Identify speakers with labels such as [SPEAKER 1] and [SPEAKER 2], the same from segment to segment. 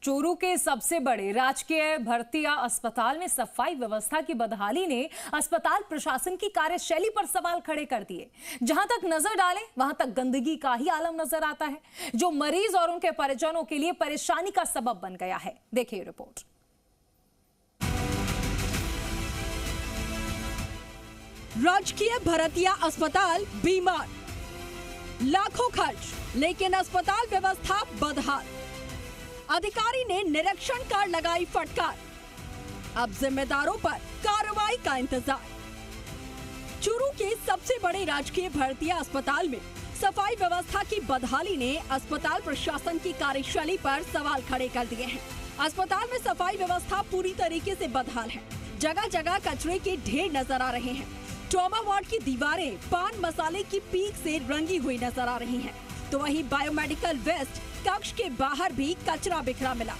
[SPEAKER 1] चूरू के सबसे बड़े राजकीय भरतिया अस्पताल में सफाई व्यवस्था की बदहाली ने अस्पताल प्रशासन की कार्यशैली पर सवाल खड़े कर दिए। जहां तक नजर डालें वहां तक गंदगी का ही आलम नजर आता है, जो मरीज और उनके परिजनों के लिए परेशानी का सबब बन गया है। देखिए रिपोर्ट।
[SPEAKER 2] राजकीय भरतिया अस्पताल बीमार, लाखों खर्च, लेकिन अस्पताल व्यवस्था बदहाल। अधिकारी ने निरीक्षण कर लगाई फटकार, अब जिम्मेदारों पर कार्रवाई का इंतजार। चूरू के सबसे बड़े राजकीय भरतिया अस्पताल में सफाई व्यवस्था की बदहाली ने अस्पताल प्रशासन की कार्यशैली पर सवाल खड़े कर दिए हैं। अस्पताल में सफाई व्यवस्था पूरी तरीके से बदहाल है। जगह जगह कचरे के ढेर नजर आ रहे हैं। ट्रॉमा वार्ड की दीवारें पान मसाले की पीक से रंगी हुई नजर आ रही हैं। तो वहीं बायोमेडिकल वेस्ट कक्ष के बाहर भी कचरा बिखरा मिला।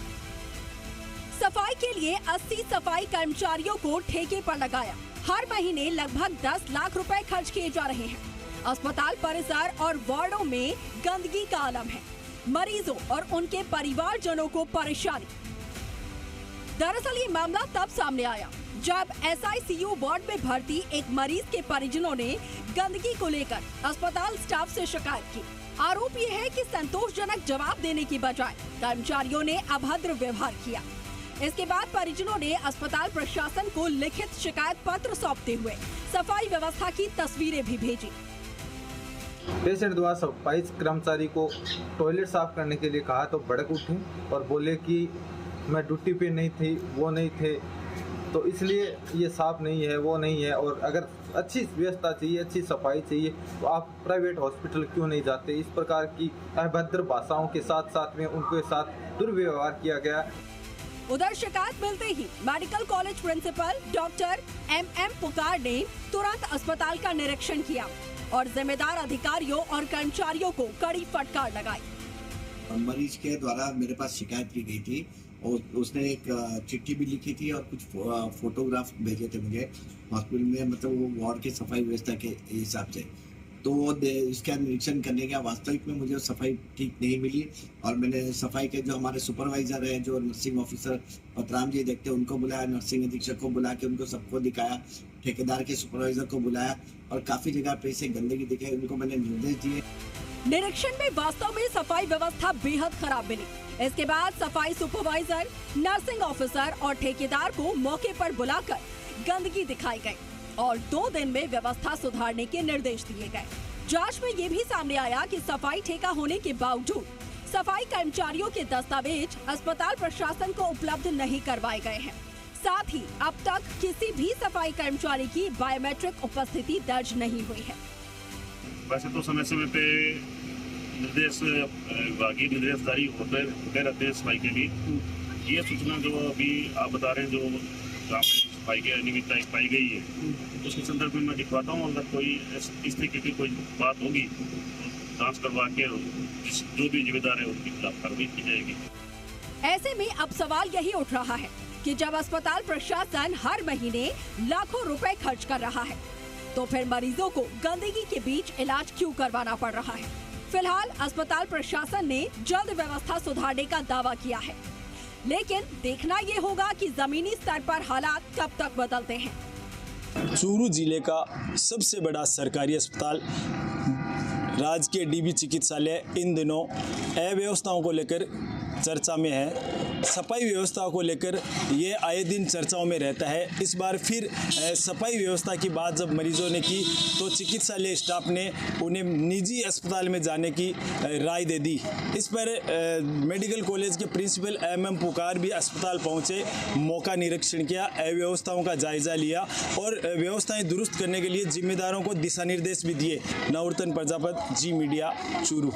[SPEAKER 2] सफाई के लिए 80 सफाई कर्मचारियों को ठेके पर लगाया। हर महीने लगभग 10 लाख रुपए खर्च किए जा रहे हैं। अस्पताल परिसर और वार्डों में गंदगी का आलम है। मरीजों और उनके परिवारजनों को परेशानी। दरअसल ये मामला तब सामने आया जब SICU वार्ड में भर्ती एक मरीज के परिजनों ने गंदगी को लेकर अस्पताल स्टाफ से शिकायत की। आरोप ये है कि संतोषजनक जवाब देने की बजाय कर्मचारियों ने अभद्र व्यवहार किया। इसके बाद परिजनों ने अस्पताल प्रशासन को लिखित शिकायत पत्र सौंपते हुए सफाई व्यवस्था की तस्वीरें भी भेजी।
[SPEAKER 3] पेशेंट द्वारा सफाई कर्मचारी को टॉयलेट साफ करने के लिए कहा तो भड़क उठे और बोले कि मैं ड्यूटी पे नहीं थी, वो नहीं थे, तो इसलिए ये साफ नहीं है, वो नहीं है। और अगर अच्छी व्यवस्था चाहिए, अच्छी सफाई चाहिए तो आप प्राइवेट हॉस्पिटल क्यों नहीं जाते। इस प्रकार की अभद्र भाषाओं के साथ साथ में उनके साथ दुर्व्यवहार किया गया।
[SPEAKER 2] उधर शिकायत मिलते ही medical college principal doctor MM Pukar ने तुरंत अस्पताल का निरीक्षण किया और जिम्मेदार अधिकारियों और कर्मचारियों को कड़ी फटकार लगाई।
[SPEAKER 4] मरीज के द्वारा मेरे पास शिकायत की गई थी और उसने एक चिट्ठी भी लिखी थी और कुछ फोटोग्राफ भेजे थे मुझे हॉस्पिटल में, मतलब वो वार्ड की सफाई व्यवस्था के हिसाब से। तो वो इसका निरीक्षण करने का वास्तविक में मुझे सफाई ठीक नहीं मिली और मैंने सफाई के जो हमारे सुपरवाइजर हैं, जो नर्सिंग ऑफिसर पतराम जी देखते हैं, उनको बुलाया, नर्सिंग अधीक्षक को बुला के उनको सबको दिखाया, ठेकेदार के सुपरवाइजर को बुलाया और काफी जगह पे से गंदगी दिखाई, उनको मैंने निर्देश दिए।
[SPEAKER 2] निरीक्षण में वास्तव में सफाई व्यवस्था बेहद खराब मिली। इसके बाद सफाई सुपरवाइजर, नर्सिंग ऑफिसर और ठेकेदार को मौके पर बुलाकर गंदगी दिखाई गई और 2 दिन में व्यवस्था सुधारने के निर्देश दिए गए। जांच में ये भी सामने आया कि सफाई ठेका होने के बावजूद सफाई कर्मचारियों के दस्तावेज अस्पताल प्रशासन को उपलब्ध नहीं करवाए गए हैं। साथ ही अब तक किसी भी सफाई कर्मचारी की बायोमेट्रिक उपस्थिति दर्ज नहीं हुई है।
[SPEAKER 5] वैसे तो समय समय पे निर्देश विभागीय निर्देश जारी होते रहते हैं सफाई के लिए। ये सूचना जो अभी आप बता रहे हैं, जो ग्राम सफाई की अनियमितता पाई गई है, उसके संदर्भ में मैं दिखवाता हूँ। अगर कोई इस तरीके की कोई बात होगी तो जांच करवा के जो भी जिम्मेदार है उनके खिलाफ कार्रवाई की जाएगी।
[SPEAKER 2] ऐसे में अब सवाल यही उठ रहा है कि जब अस्पताल प्रशासन हर महीने लाखों रुपए खर्च कर रहा है तो फिर मरीजों को गंदगी के बीच इलाज क्यों करवाना पड़ रहा है। फिलहाल अस्पताल प्रशासन ने जल्द व्यवस्था सुधारने का दावा किया है, लेकिन देखना ये होगा कि जमीनी स्तर पर हालात कब तक बदलते हैं।
[SPEAKER 6] चूरू जिले का सबसे बड़ा सरकारी अस्पताल राजकीय DB चिकित्सालय इन दिनों अव्यवस्थाओं को लेकर चर्चा में है। सफाई व्यवस्था को लेकर ये आए दिन चर्चाओं में रहता है। इस बार फिर सफाई व्यवस्था की बात जब मरीजों ने की तो चिकित्सालय स्टाफ ने उन्हें निजी अस्पताल में जाने की राय दे दी। इस पर मेडिकल कॉलेज के प्रिंसिपल MM पुकार भी अस्पताल पहुंचे, मौका निरीक्षण किया, अव्यवस्थाओं का जायजा लिया और व्यवस्थाएं दुरुस्त करने के लिए जिम्मेदारों को दिशा निर्देश भी दिए। नवरतन प्रजापत, जी मीडिया, चूरू।